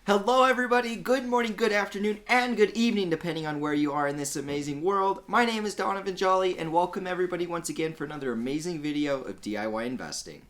Hello everybody, good morning, good afternoon, and good evening depending on where you are in this amazing world. My name is Donovan Jolly and welcome everybody once again for another amazing video of DIY investing.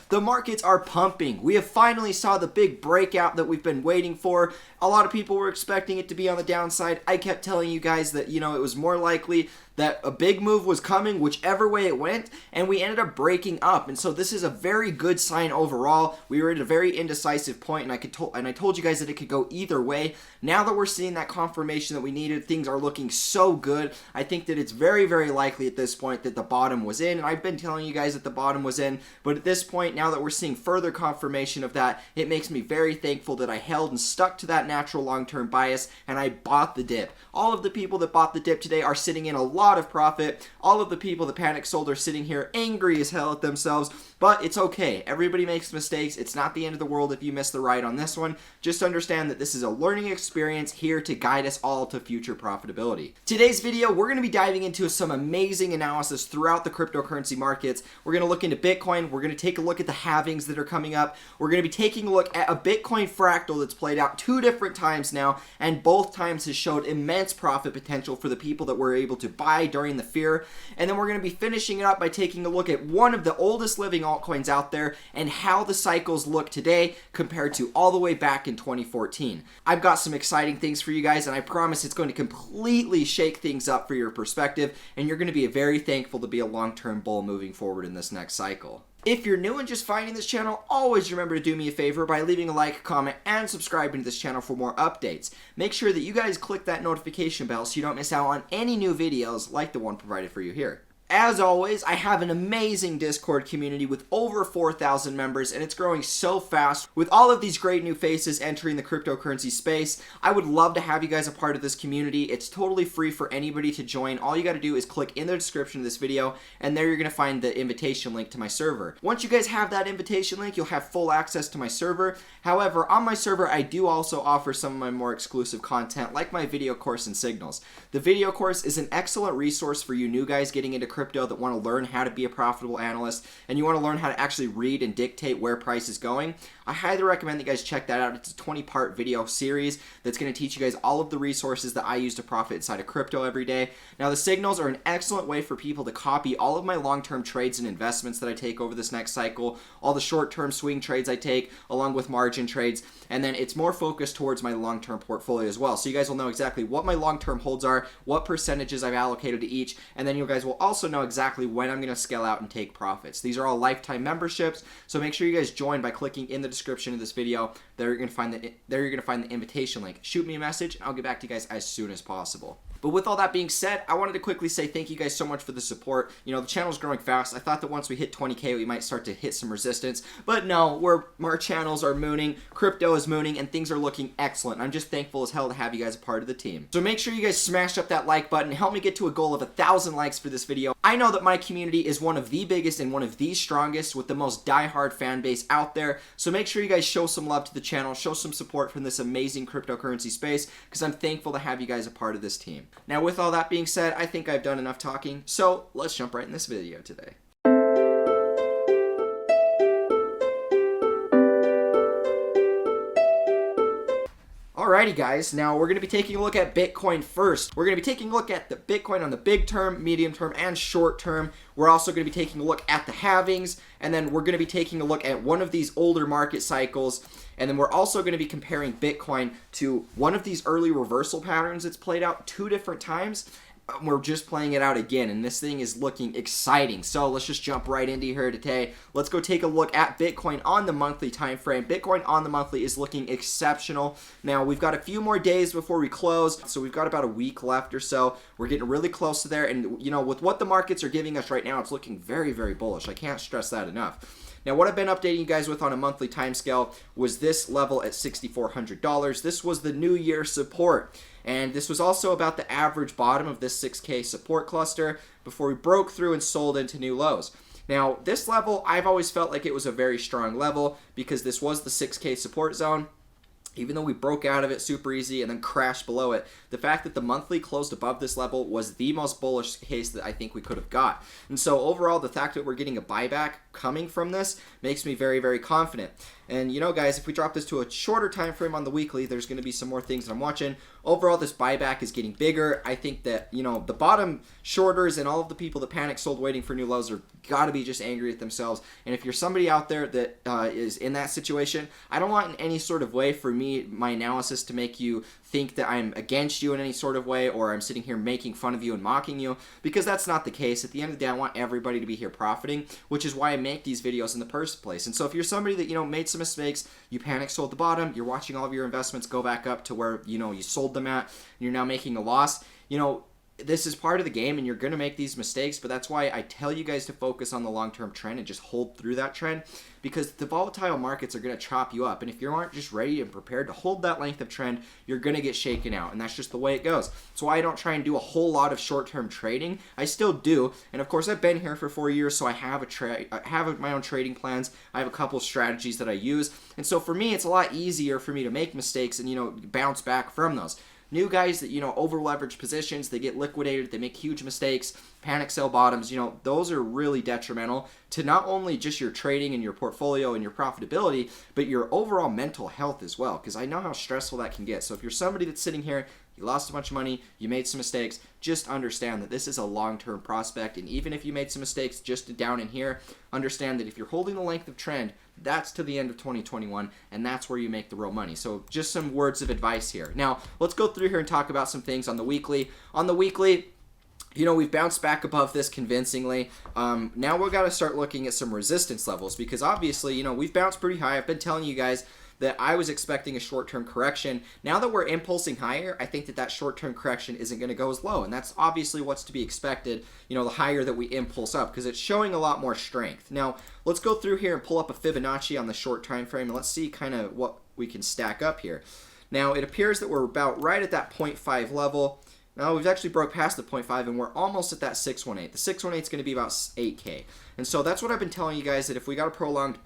The markets are pumping. We have finally saw the big breakout that we've been waiting for. A lot of people were expecting it to be on the downside. I kept telling you guys that, it was more likely that a big move was coming whichever way it went, and we ended up breaking up. And so this is a very good sign overall. We were at a very indecisive point, and I told you guys that it could go either way. Now that we're seeing that confirmation that we needed, things are looking so good. I think that it's very, very likely at this point that the bottom was in, and I've been telling you guys that the bottom was in, but at this point, now that we're seeing further confirmation of that, it makes me very thankful that I held and stuck to that natural long-term bias, and I bought the dip. All of the people that bought the dip today are sitting in a lot of profit. All of the people that panic sold are sitting here angry as hell at themselves, but it's okay. Everybody makes mistakes. It's not the end of the world if you miss the ride on this one. Just understand that this is a learning experience here to guide us all to future profitability. Today's video, we're going to be diving into some amazing analysis throughout the cryptocurrency markets. We're going to look into Bitcoin. We're going to take a look at the halvings that are coming up. We're going to be taking a look at a Bitcoin fractal that's played out 2 different times now, and both times has showed immense profit potential for the people that were able to buy during the fear. And then we're going to be finishing it up by taking a look at one of the oldest living altcoins out there and how the cycles look today compared to all the way back in 2014. I've got some exciting things for you guys, and I promise it's going to completely shake things up for your perspective, and you're going to be very thankful to be a long-term bull moving forward in this next cycle. If you're new and just finding this channel, always remember to do me a favor by leaving a like, comment, and subscribing to this channel for more updates. Make sure that you guys click that notification bell so you don't miss out on any new videos like the one provided for you here. As always, I have an amazing Discord community with over 4,000 members, and it's growing so fast. With all of these great new faces entering the cryptocurrency space, I would love to have you guys a part of this community. It's totally free for anybody to join. All you got to do is click in the description of this video, and there you're going to find the invitation link to my server. Once you guys have that invitation link, you'll have full access to my server. However, on my server, I do also offer some of my more exclusive content, like my video course and signals. The video course is an excellent resource for you new guys getting into crypto that want to learn how to be a profitable analyst, and you want to learn how to actually read and dictate where price is going. I highly recommend that you guys check that out. It's a 20-part video series that's going to teach you guys all of the resources that I use to profit inside of crypto every day. Now, the signals are an excellent way for people to copy all of my long-term trades and investments that I take over this next cycle, all the short-term swing trades I take, along with margin trades, and then it's more focused towards my long-term portfolio as well. So you guys will know exactly what my long-term holds are, what percentages I've allocated to each, and then you guys will also know exactly when I'm going to scale out and take profits. These are all lifetime memberships, so make sure you guys join by clicking in the description of this video. There you're going to find the invitation link. Shoot me a message, and I'll get back to you guys as soon as possible. But with all that being said, I wanted to quickly say thank you guys so much for the support. The channel's growing fast. I thought that once we hit 20K, we might start to hit some resistance. But no, our channels are mooning, crypto is mooning, and things are looking excellent. I'm just thankful as hell to have you guys a part of the team. So make sure you guys smash up that like button. Help me get to a goal of 1,000 likes for this video. I know that my community is one of the biggest and one of the strongest with the most die-hard fan base out there. So make sure you guys show some love to the channel, show some support from this amazing cryptocurrency space, because I'm thankful to have you guys a part of this team. Now, with all that being said, I think I've done enough talking, so let's jump right in this video today. Alrighty guys, now we're going to be taking a look at Bitcoin first. We're going to be taking a look at the Bitcoin on the big term, medium term, and short term. We're also going to be taking a look at the halvings, and then we're going to be taking a look at one of these older market cycles, and then we're also going to be comparing Bitcoin to one of these early reversal patterns that's played out 2 different times. We're just playing it out again, and this thing is looking exciting. So let's just jump right into here today. Let's go take a look at Bitcoin on the monthly time frame. Bitcoin on the monthly is looking exceptional. Now, we've got a few more days before we close, so we've got about a week left or so. We're getting really close to there, and with what the markets are giving us right now, it's looking very, very bullish. I can't stress that enough. Now, what I've been updating you guys with on a monthly timescale was this level at $6,400. This was the New Year support. And this was also about the average bottom of this 6K support cluster before we broke through and sold into new lows. Now, this level, I've always felt like it was a very strong level because this was the 6K support zone. Even though we broke out of it super easy and then crashed below it, the fact that the monthly closed above this level was the most bullish case that I think we could have got. And so overall, the fact that we're getting a buyback coming from this makes me very, very confident. And you know, guys, if we drop this to a shorter time frame on the weekly, there's going to be some more things that I'm watching. Overall, this buyback is getting bigger. I think that, you know, the bottom shorters and all of the people that panic sold waiting for new lows are got to be just angry at themselves. And if you're somebody out there that is in that situation, I don't want in any sort of way for me, my analysis, to make you think that I'm against you in any sort of way, or I'm sitting here making fun of you and mocking you, because that's not the case. At the end of the day, I want everybody to be here profiting, which is why I make these videos in the first place. And so if you're somebody that, you know, made some mistakes, you panic sold the bottom, you're watching all of your investments go back up to where, you know, you sold them at, and you're now making a loss, you know, this is part of the game, and you're going to make these mistakes, but that's why I tell you guys to focus on the long-term trend and just hold through that trend, because the volatile markets are going to chop you up, and if you aren't just ready and prepared to hold that length of trend, you're going to get shaken out, and that's just the way it goes. That's why I don't try and do a whole lot of short-term trading. I still do, and of course I've been here for 4 years, so I have my own trading plans. I have a couple strategies that I use, and so for me, it's a lot easier for me to make mistakes and, you know, bounce back from those. New guys that, you know, over leverage positions, they get liquidated, they make huge mistakes, panic sell bottoms, you know, those are really detrimental to not only just your trading and your portfolio and your profitability, but your overall mental health as well, because I know how stressful that can get. So if you're somebody that's sitting here, you lost a bunch of money, you made some mistakes, just understand that this is a long-term prospect, and even if you made some mistakes just down in here, understand that if you're holding the length of trend, that's to the end of 2021, and that's where you make the real money. So just some words of advice here. Now, let's go through here and talk about some things on the weekly. On the weekly, you know, we've bounced back above this convincingly. Now we've got to start looking at some resistance levels, because obviously, you know, we've bounced pretty high. I've been telling you guys that I was expecting a short-term correction. Now that we're impulsing higher, I think that that short-term correction isn't going to go as low, and that's obviously what's to be expected, you know, the higher that we impulse up, because it's showing a lot more strength. Now, let's go through here and pull up a Fibonacci on the short time frame, and let's see kind of what we can stack up here. Now, it appears that we're about right at that 0.5 level. Now, we've actually broke past the 0.5, and we're almost at that 618. The 618 is going to be about 8K. And so that's what I've been telling you guys, that if we got a prolonged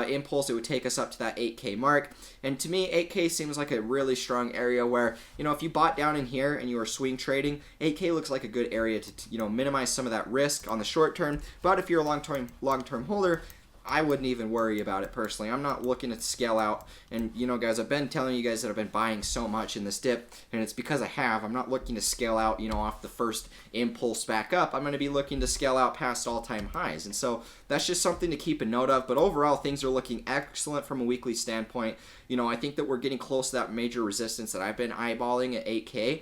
impulse, it would take us up to that 8K mark. And to me, 8K seems like a really strong area where, you know, if you bought down in here and you were swing trading, 8K looks like a good area to, you know, minimize some of that risk on the short term. But if you're a long-term holder, I wouldn't even worry about it personally. I'm not looking to scale out. And, you know, guys, I've been telling you guys that I've been buying so much in this dip, and it's because I have. I'm not looking to scale out, you know, off the first impulse back up. I'm going to be looking to scale out past all-time highs. And so that's just something to keep a note of. But overall, things are looking excellent from a weekly standpoint. You know, I think that we're getting close to that major resistance that I've been eyeballing at 8K.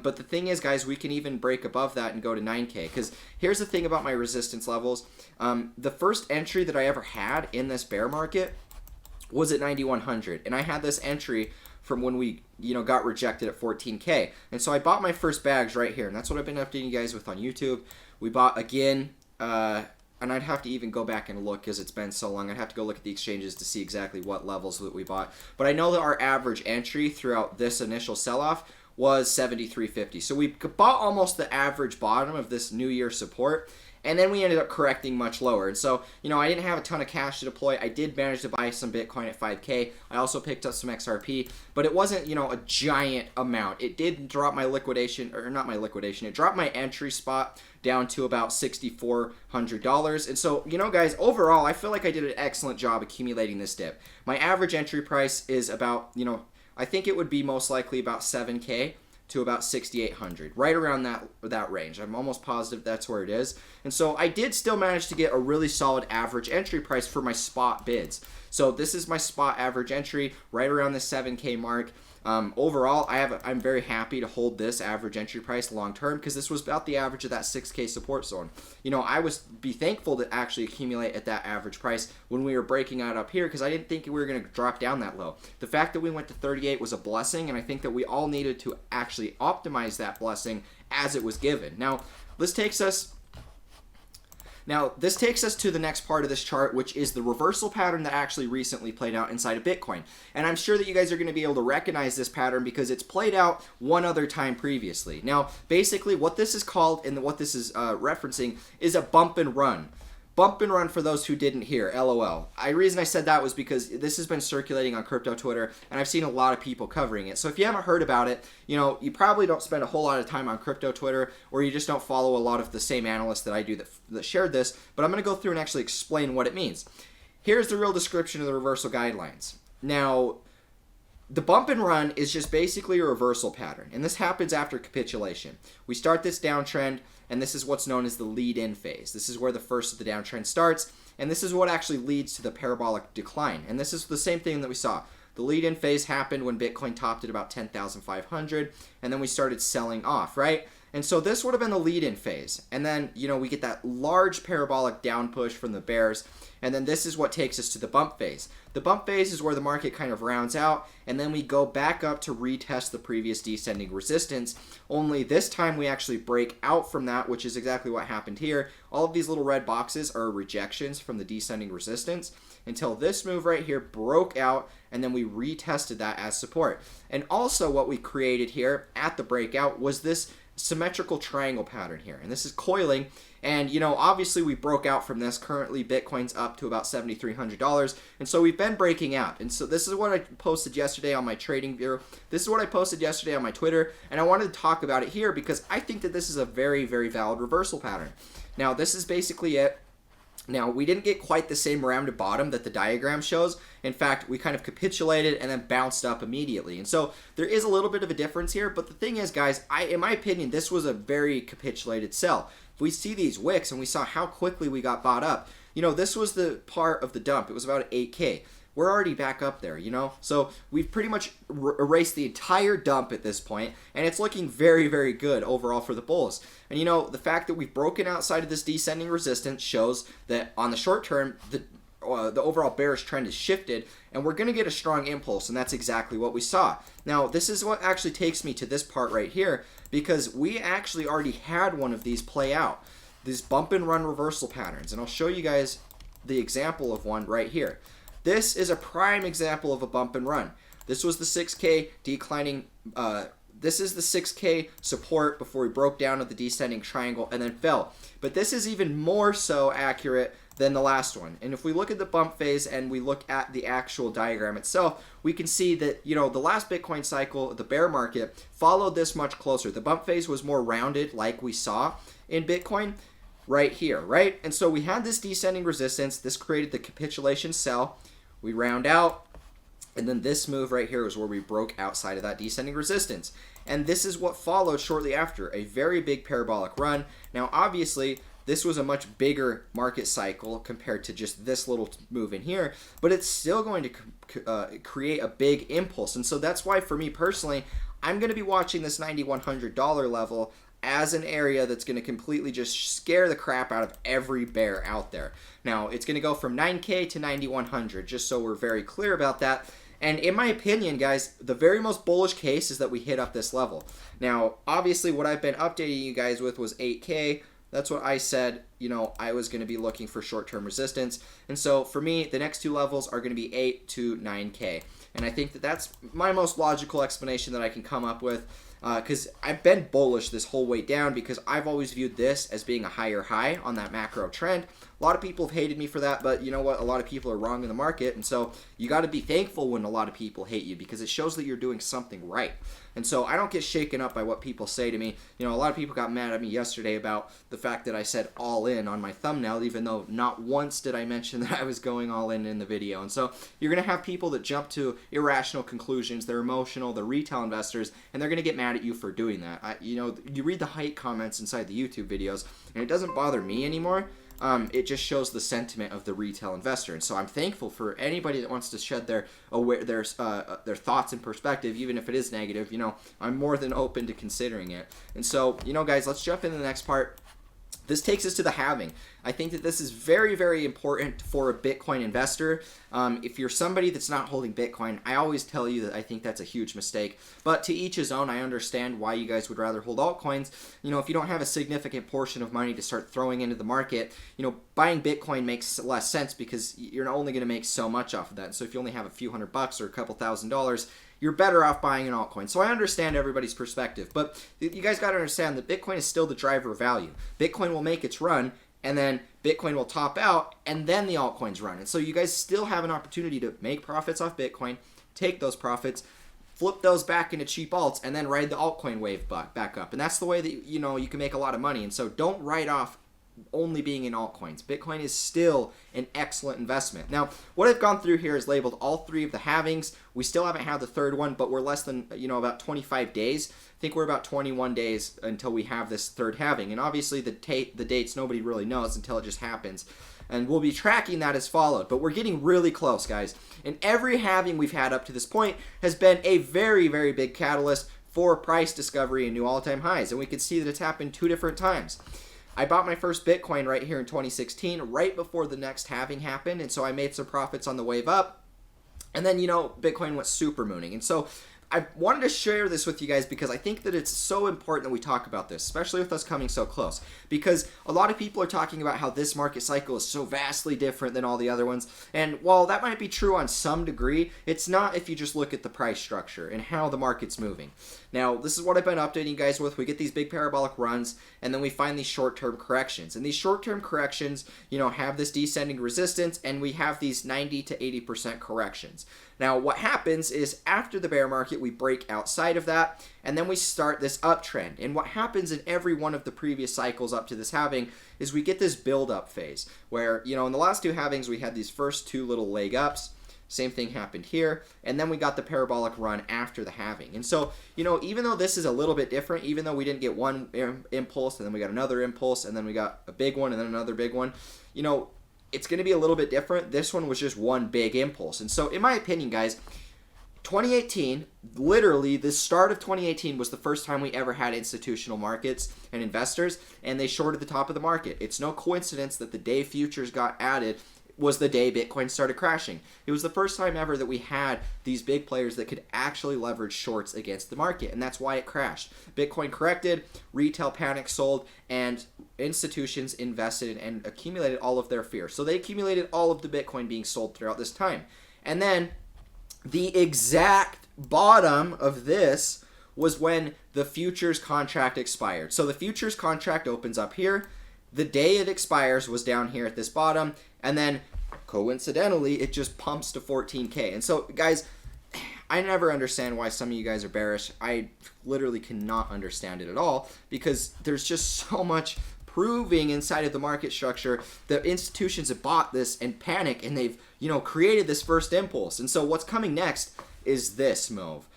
But the thing is, guys, we can even break above that and go to 9K. Because here's the thing about my resistance levels. The first entry that I ever had in this bear market was at 9,100. And I had this entry from when we, you know, got rejected at 14K. And so I bought my first bags right here. And that's what I've been updating you guys with on YouTube. We bought again, and I'd have to even go back and look because it's been so long. I'd have to go look at the exchanges to see exactly what levels that we bought. But I know that our average entry throughout this initial sell-off was 73.50. So we bought almost the average bottom of this New Year support, and then we ended up correcting much lower. And so, you know, I didn't have a ton of cash to deploy. I did manage to buy some Bitcoin at 5K. I also picked up some XRP, but it wasn't, you know, a giant amount. It did drop my liquidation, or not my liquidation, it dropped my entry spot down to about $6,400. And so, you know, guys, overall, I feel like I did an excellent job accumulating this dip. My average entry price is about, you know, I think it would be most likely about 7K to about 6,800, right around that range. I'm almost positive that's where it is. And so I did still manage to get a really solid average entry price for my spot bids. So this is my spot average entry right around the 7K mark. Overall, I'm very happy to hold this average entry price long term, because this was about the average of that 6K support zone. You know, I was be thankful to actually accumulate at that average price when we were breaking out up here, because I didn't think we were going to drop down that low. The fact that we went to 38 was a blessing, and I think that we all needed to actually optimize that blessing as it was given. Now, this takes us to the next part of this chart, which is the reversal pattern that actually recently played out inside of Bitcoin. And I'm sure that you guys are going to be able to recognize this pattern because it's played out one other time previously. Now, basically what this is called and what this is referencing is a bump and run. bump and run for those who didn't hear, LOL. The reason I said that was because this has been circulating on crypto Twitter, and I've seen a lot of people covering it. So if you haven't heard about it, you probably don't spend a whole lot of time on crypto Twitter, or you just don't follow a lot of the same analysts that I do that shared this, but I'm going to go through and actually explain what it means. Here's the real description of the reversal guidelines. Now, the bump and run is just basically a reversal pattern, and this happens after capitulation. We start this downtrend, and this is what's known as the lead-in phase. This is where the first of the downtrend starts, and this is what actually leads to the parabolic decline. And this is the same thing that we saw. The lead-in phase happened when Bitcoin topped at about 10,500, and then we started selling off, right? And so this would have been the lead-in phase. And then, we get that large parabolic down push from the bears, and then this is what takes us to the bump phase. The bump phase is where the market kind of rounds out, and then we go back up to retest the previous descending resistance, only this time we actually break out from that, which is exactly what happened here. All of these little red boxes are rejections from the descending resistance until this move right here broke out, and then we retested that as support. And also what we created here at the breakout was this symmetrical triangle pattern here, and this is coiling, and obviously we broke out from this. Currently Bitcoin's up to about $7,300, and so we've been breaking out. And so this is what I posted yesterday on my TradingView. This is what I posted yesterday on my Twitter, and I wanted to talk about it here because I think that this is a very, very valid reversal pattern. Now this is basically it. Now, we didn't get quite the same rounded bottom that the diagram shows. In fact, we kind of capitulated and then bounced up immediately. And so there is a little bit of a difference here. But the thing is, guys, in my opinion, this was a very capitulated sell. If we see these wicks and we saw how quickly we got bought up, this was the part of the dump. It was about 8K. We're already back up there, So we've pretty much erased the entire dump at this point, and it's looking very, very good overall for the bulls. And the fact that we've broken outside of this descending resistance shows that on the short term, the overall bearish trend has shifted, and we're going to get a strong impulse, and that's exactly what we saw. Now, this is what actually takes me to this part right here, because we actually already had one of these play out, these bump and run reversal patterns, and I'll show you guys the example of one right here. This is a prime example of a bump and run. This was the 6K declining, this is the 6K support before we broke down to the descending triangle and then fell. But this is even more so accurate than the last one. And if we look at the bump phase and we look at the actual diagram itself, we can see that, the last Bitcoin cycle, the bear market, followed this much closer. The bump phase was more rounded like we saw in Bitcoin right here, right? And so we had this descending resistance. This created the capitulation sell. We round out, and then this move right here is where we broke outside of that descending resistance. And this is what followed shortly after, a very big parabolic run. Now, obviously, this was a much bigger market cycle compared to just this little move in here, but it's still going to create a big impulse. And so that's why, for me personally, I'm going to be watching this $9,100 level as an area that's going to completely just scare the crap out of every bear out there. Now, it's going to go from 9K to 9,100, just so we're very clear about that. And in my opinion, guys, the very most bullish case is that we hit up this level. Now, obviously, what I've been updating you guys with was 8K. That's what I said, I was going to be looking for short-term resistance. And so for me, the next two levels are going to be 8 to 9K. And I think that that's my most logical explanation that I can come up with. Because I've been bullish this whole way down because I've always viewed this as being a higher high on that macro trend. A lot of people have hated me for that, but you know what? A lot of people are wrong in the market, and so you got to be thankful when a lot of people hate you because it shows that you're doing something right. And so I don't get shaken up by what people say to me. A lot of people got mad at me yesterday about the fact that I said all in on my thumbnail, even though not once did I mention that I was going all in the video. And so you're going to have people that jump to irrational conclusions. They're emotional, they're retail investors, and they're going to get mad at you for doing that. You read the hate comments inside the YouTube videos, and it doesn't bother me anymore. It just shows the sentiment of the retail investor, and so I'm thankful for anybody that wants to shed their thoughts and perspective, even if it is negative. I'm more than open to considering it. And so, guys, let's jump into the next part. This takes us to the halving. I think that this is very, very important for a Bitcoin investor. If you're somebody that's not holding Bitcoin, I always tell you that I think that's a huge mistake. But to each his own. I understand why you guys would rather hold altcoins. If you don't have a significant portion of money to start throwing into the market, buying Bitcoin makes less sense because you're only going to make so much off of that. So if you only have a few $100 or a couple $1,000s, you're better off buying an altcoin. So I understand everybody's perspective, but you guys got to understand that Bitcoin is still the driver of value. Bitcoin will make its run, and then Bitcoin will top out, and then the altcoins run. And so you guys still have an opportunity to make profits off Bitcoin, take those profits, flip those back into cheap alts, and then ride the altcoin wave back up. And that's the way that you can make a lot of money. And so don't write off only being in altcoins. Bitcoin is still an excellent investment. Now, what I've gone through here is labeled all three of the halvings. We still haven't had the third one, but we're less than, about 25 days. I think we're about 21 days until we have this third halving. And obviously the dates nobody really knows until it just happens. And we'll be tracking that as followed. But we're getting really close, guys. And every halving we've had up to this point has been a very, very big catalyst for price discovery and new all-time highs. And we can see that it's happened 2 different times. I bought my first Bitcoin right here in 2016, right before the next halving happened, and so I made some profits on the wave up. And then, Bitcoin went super mooning. And so I wanted to share this with you guys because I think that it's so important that we talk about this, especially with us coming so close. Because a lot of people are talking about how this market cycle is so vastly different than all the other ones. And while that might be true on some degree, it's not if you just look at the price structure and how the market's moving. Now, this is what I've been updating you guys with. We get these big parabolic runs, and then we find these short-term corrections. And these short-term corrections, have this descending resistance, and we have these 90 to 80% corrections. Now, what happens is after the bear market, we break outside of that, and then we start this uptrend. And what happens in every one of the previous cycles up to this halving is we get this build-up phase where, in the last 2 halvings, we had these first 2 little leg ups. Same thing happened here, and then we got the parabolic run after the halving. And so, even though this is a little bit different, even though we didn't get one impulse, and then we got another impulse, and then we got a big one, and then another big one, it's going to be a little bit different. This one was just one big impulse. And so, in my opinion, guys, 2018, literally the start of 2018 was the first time we ever had institutional markets and investors, and they shorted the top of the market. It's no coincidence that the day futures got added was the day Bitcoin started crashing. It was the first time ever that we had these big players that could actually leverage shorts against the market, and that's why it crashed. Bitcoin corrected, retail panic sold, and institutions invested and accumulated all of their fear. So they accumulated all of the Bitcoin being sold throughout this time. And then the exact bottom of this was when the futures contract expired. So the futures contract opens up here. The day it expires was down here at this bottom, and then coincidentally it just pumps to 14K. And so, guys, I never understand why some of you guys are bearish. I literally cannot understand it at all because there's just so much proving inside of the market structure that institutions have bought this and panic, and they've created this first impulse. And so what's coming next is this move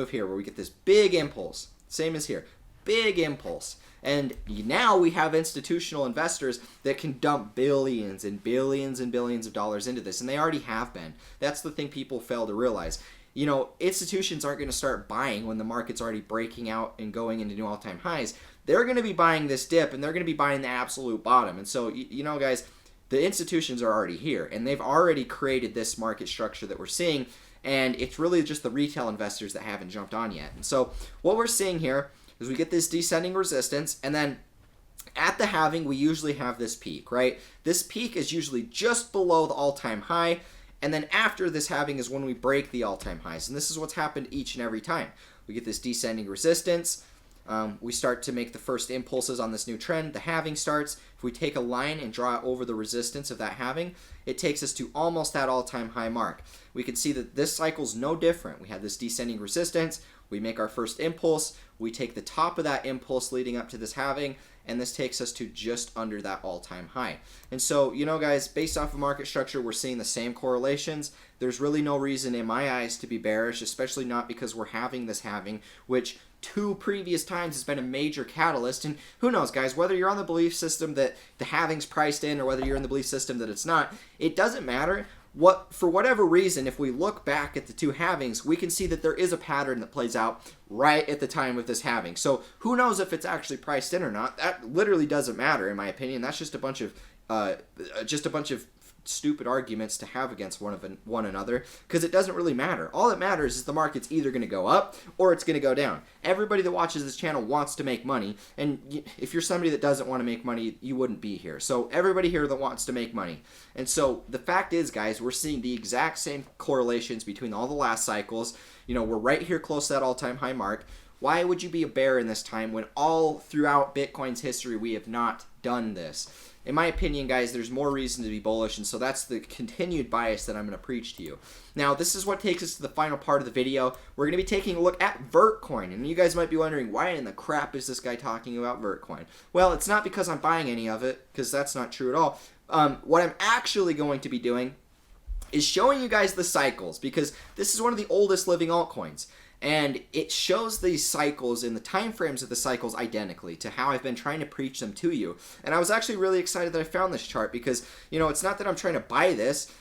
here where we get this big impulse, same as here, big impulse. And now we have institutional investors that can dump billions and billions and billions of dollars into this, and they already have been. That's the thing people fail to realize. Institutions aren't going to start buying when the market's already breaking out and going into new all-time highs. They're going to be buying this dip, and they're going to be buying the absolute bottom. And so, guys, the institutions are already here, and they've already created this market structure that we're seeing, and it's really just the retail investors that haven't jumped on yet. And so what we're seeing here is we get this descending resistance, and then at the halving, we usually have this peak, right? This peak is usually just below the all-time high, and then after this halving is when we break the all-time highs, and this is what's happened each and every time. We get this descending resistance. We start to make the first impulses on this new trend. The halving starts. If we take a line and draw it over the resistance of that halving, it takes us to almost that all-time high mark. We can see that this cycle's no different. We have this descending resistance. We make our first impulse. We take the top of that impulse leading up to this halving, and this takes us to just under that all-time high. And so, guys, based off of market structure, we're seeing the same correlations. There's really no reason in my eyes to be bearish, especially not because we're having this halving, which 2 previous times has been a major catalyst. And who knows, guys, whether you're on the belief system that the halving's priced in or whether you're in the belief system that it's not, it doesn't matter. For whatever reason, if we look back at the 2 halvings, we can see that there is a pattern that plays out right at the time of this halving. So who knows if it's actually priced in or not? That literally doesn't matter, in my opinion. That's just a bunch of stupid arguments to have against one another, because it doesn't really matter. All that matters is the market's either going to go up or it's going to go down. Everybody that watches this channel wants to make money, and if you're somebody that doesn't want to make money, you wouldn't be here. So everybody here that wants to make money. And so the fact is, guys, we're seeing the exact same correlations between all the last cycles. We're right here close to that all-time high mark. Why would you be a bear in this time when all throughout Bitcoin's history we have not done this? in my opinion, guys, there's more reason to be bullish, and so that's the continued bias that I'm going to preach to you. Now, this is what takes us to the final part of the video. We're going to be taking a look at Vertcoin, and you guys might be wondering, why in the crap is this guy talking about Vertcoin? Well, it's not because I'm buying any of it, because that's not true at all. What I'm actually going to be doing is showing you guys the cycles, because this is one of the oldest living altcoins. And it shows these cycles and the time frames of the cycles identically to how I've been trying to preach them to you. And I was actually really excited that I found this chart because, you know, it's not that I'm trying to buy this,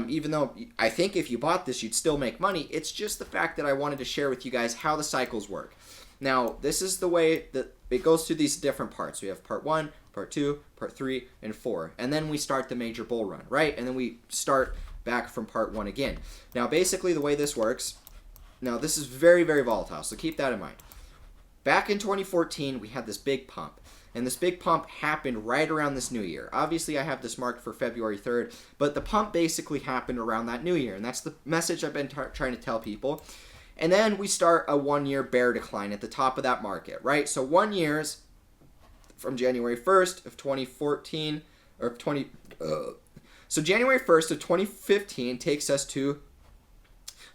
even though I think if you bought this, you'd still make money. It's just the fact that I wanted to share with you guys how the cycles work. Now, this is the way that it goes through these different parts. We have part 1, part 2, part 3, and 4. And then we start the major bull run, right? And then we start back from part 1 again. Now, basically the way this works, now, this is very, very volatile, so keep that in mind. Back in 2014, we had this big pump, and this big pump happened right around this new year. Obviously, I have this marked for February 3rd, but the pump basically happened around that new year, and that's the message I've been trying to tell people. And then we start a one-year bear decline at the top of that market, right? So 1 year's from January 1st of 2014, or so January 1st of 2015 takes us to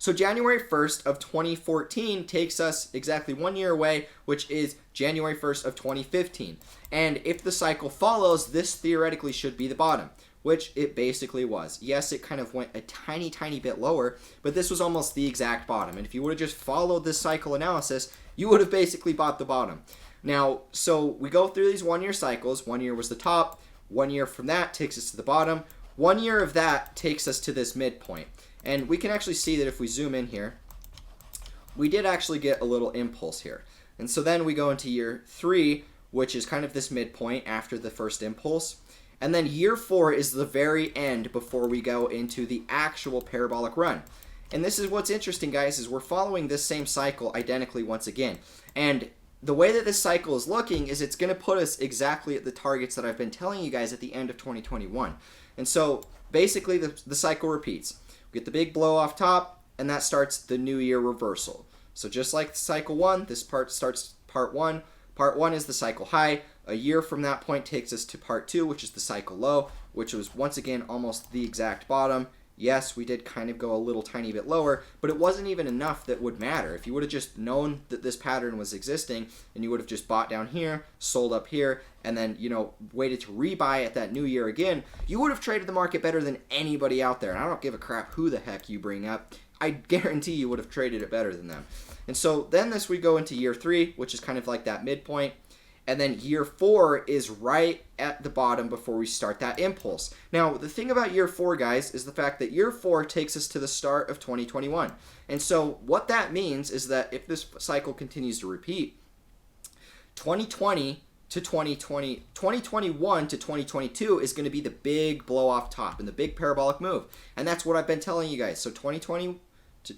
So January 1st of 2014 takes us exactly 1 year away, which is January 1st of 2015. And if the cycle follows, this theoretically should be the bottom, which it basically was. Yes, it kind of went a tiny bit lower, but this was almost the exact bottom. And if you would have just followed this cycle analysis, you would have basically bought the bottom. Now, so we go through these 1 year cycles. 1 year was the top. 1 year from that takes us to the bottom. 1 year of that takes us to this midpoint. And we can actually see that if we zoom in here, we did actually get a little impulse here. And so then we go into year 3, which is kind of this midpoint after the first impulse. And then year 4 is the very end before we go into the actual parabolic run. And this is what's interesting, guys, is we're following this same cycle identically once again. And the way that this cycle is looking is it's going to put us exactly at the targets that I've been telling you guys at the end of 2021. And so basically the cycle repeats. We get the big blow off top, and that starts the new year reversal. So just like cycle 1, this part starts part 1. Part 1 is the cycle high. A year from that point takes us to part 2, which is the cycle low, which was once again almost the exact bottom. Yes, we did kind of go a little tiny bit lower, but it wasn't even enough that would matter. If you would have just known that this pattern was existing, and you would have just bought down here, sold up here, and then, you know, waited to rebuy at that new year again, you would have traded the market better than anybody out there. And I don't give a crap who the heck you bring up. I guarantee you would have traded it better than them. And so then this we go into year 3, which is kind of like that midpoint. And then year 4 is right at the bottom before we start that impulse. Now, the thing about year 4, guys, is the fact that year 4 takes us to the start of 2021. And so what that means is that if this cycle continues to repeat, 2021 to 2022 is going to be the big blow off top and the big parabolic move. And that's what I've been telling you guys. So 2021 to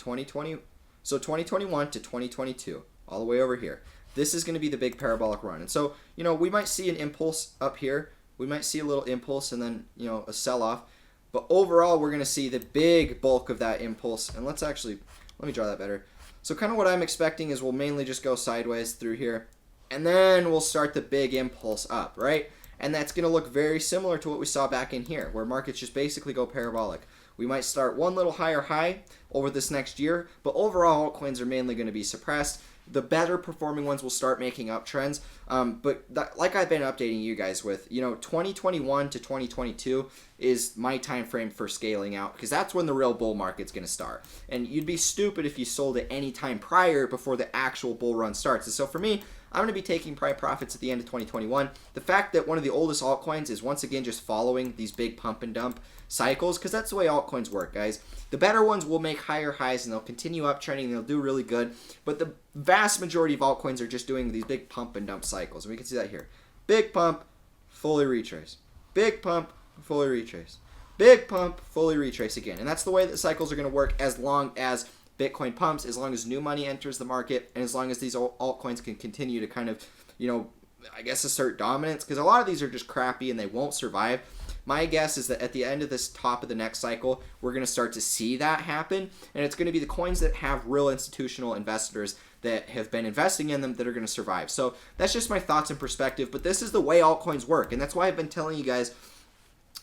2022, all the way over here. This is going to be the big parabolic run. And so, you know, we might see an impulse up here. We might see a little impulse and then, you know, a sell-off. But overall, we're going to see the big bulk of that impulse. And let me draw that better. So kind of what I'm expecting is we'll mainly just go sideways through here. And then we'll start the big impulse up, right? And that's going to look very similar to what we saw back in here, where markets just basically go parabolic. We might start one little higher high over this next year, but overall, altcoins are mainly going to be suppressed. The better performing ones will start making uptrends. Like I've been updating you guys with, you know, 2021 to 2022 is my time frame for scaling out, because that's when the real bull market's going to start. And you'd be stupid if you sold it any time prior before the actual bull run starts. And so for me, I'm going to be taking prime profits at the end of 2021. The fact that one of the oldest altcoins is once again just following these big pump and dump cycles, because that's the way altcoins work, guys. The better ones will make higher highs and they'll continue uptrending and they'll do really good. But the vast majority of altcoins are just doing these big pump and dump cycles. And we can see that here. Big pump, fully retrace. Big pump, fully retrace. Big pump, fully retrace again. And that's the way that cycles are going to work as long as Bitcoin pumps, as long as new money enters the market, and as long as these altcoins can continue to kind of, you know, I guess assert dominance, because a lot of these are just crappy and they won't survive. my guess is that at the end of this top of the next cycle, we're going to start to see that happen, and it's going to be the coins that have real institutional investors that have been investing in them that are going to survive. So that's just my thoughts and perspective, but this is the way altcoins work, and that's why I've been telling you guys,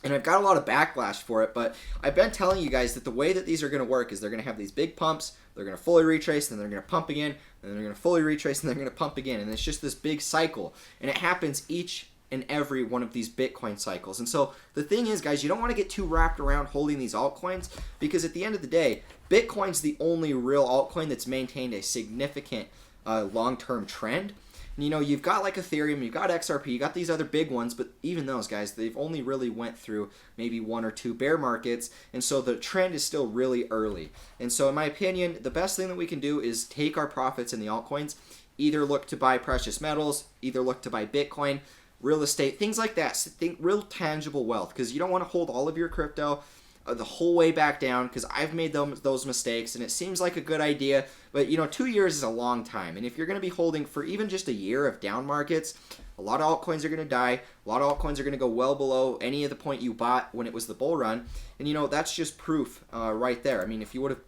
and I've got a lot of backlash for it, but I've been telling you guys that the way that these are going to work is they're going to have these big pumps, they're going to fully retrace, then they're going to pump again, and then they're going to fully retrace, and they're going to pump again, and it's just this big cycle, and it happens each and every one of these Bitcoin cycles. And so the thing is, guys, you don't want to get too wrapped around holding these altcoins, because at the end of the day, Bitcoin's the only real altcoin that's maintained a significant long-term trend. And, you know, you've got like Ethereum, you've got XRP, you got these other big ones, but even those guys, they've only really went through maybe 1 or 2 bear markets, and so the trend is still really early. And so in my opinion, the best thing that we can do is take our profits in the altcoins, either look to buy precious metals, either look to buy Bitcoin, real estate, things like that. So think real tangible wealth, because you don't want to hold all of your crypto the whole way back down, because I've made those mistakes, and it seems like a good idea, but you know, 2 years is a long time, and if you're going to be holding for even just a year of down markets, a lot of altcoins are going to die, a lot of altcoins are going to go well below any of the point you bought when it was the bull run, and you know, that's just proof right there. I mean, if you would have,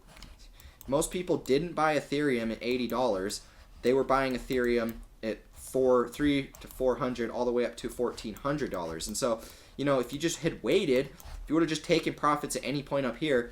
most people didn't buy Ethereum at $80, they were buying Ethereum at $300 to $400 all the way up to $1,400. And so, you know, if you just had waited, if you would have just taken profits at any point up here,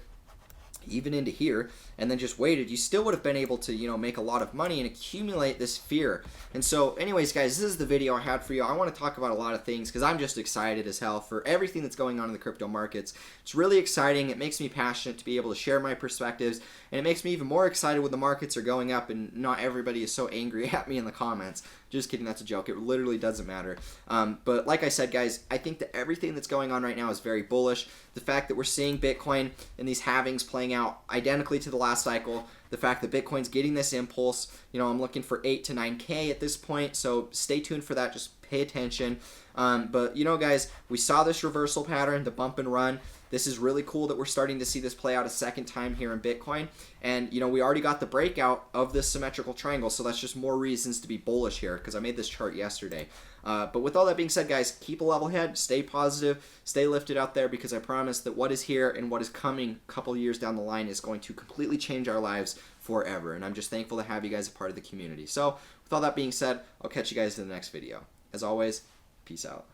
even into here, and then just waited, you still would have been able to, you know, make a lot of money and accumulate this fear. And so anyways, guys, this is the video I had for you. I want to talk about a lot of things because I'm just excited as hell for everything that's going on in the crypto markets. It's really exciting. It makes me passionate to be able to share my perspectives, and it makes me even more excited when the markets are going up and not everybody is so angry at me in the comments. Just kidding, that's a joke. It literally doesn't matter. But like I said, guys, I think that everything that's going on right now is very bullish. The fact that we're seeing Bitcoin and these halvings playing out identically to the last cycle, the fact that Bitcoin's getting this impulse, you know, I'm looking for 8 to 9K at this point, so stay tuned for that. Just pay attention. But, you know, guys, we saw this reversal pattern, the bump and run. This is really cool that we're starting to see this play out a second time here in Bitcoin. And, you know, we already got the breakout of this symmetrical triangle, so that's just more reasons to be bullish here because I made this chart yesterday. But with all that being said, guys, keep a level head, stay positive, stay lifted out there, because I promise that what is here and what is coming a couple years down the line is going to completely change our lives forever. And I'm just thankful to have you guys a part of the community. So with all that being said, I'll catch you guys in the next video. As always, peace out.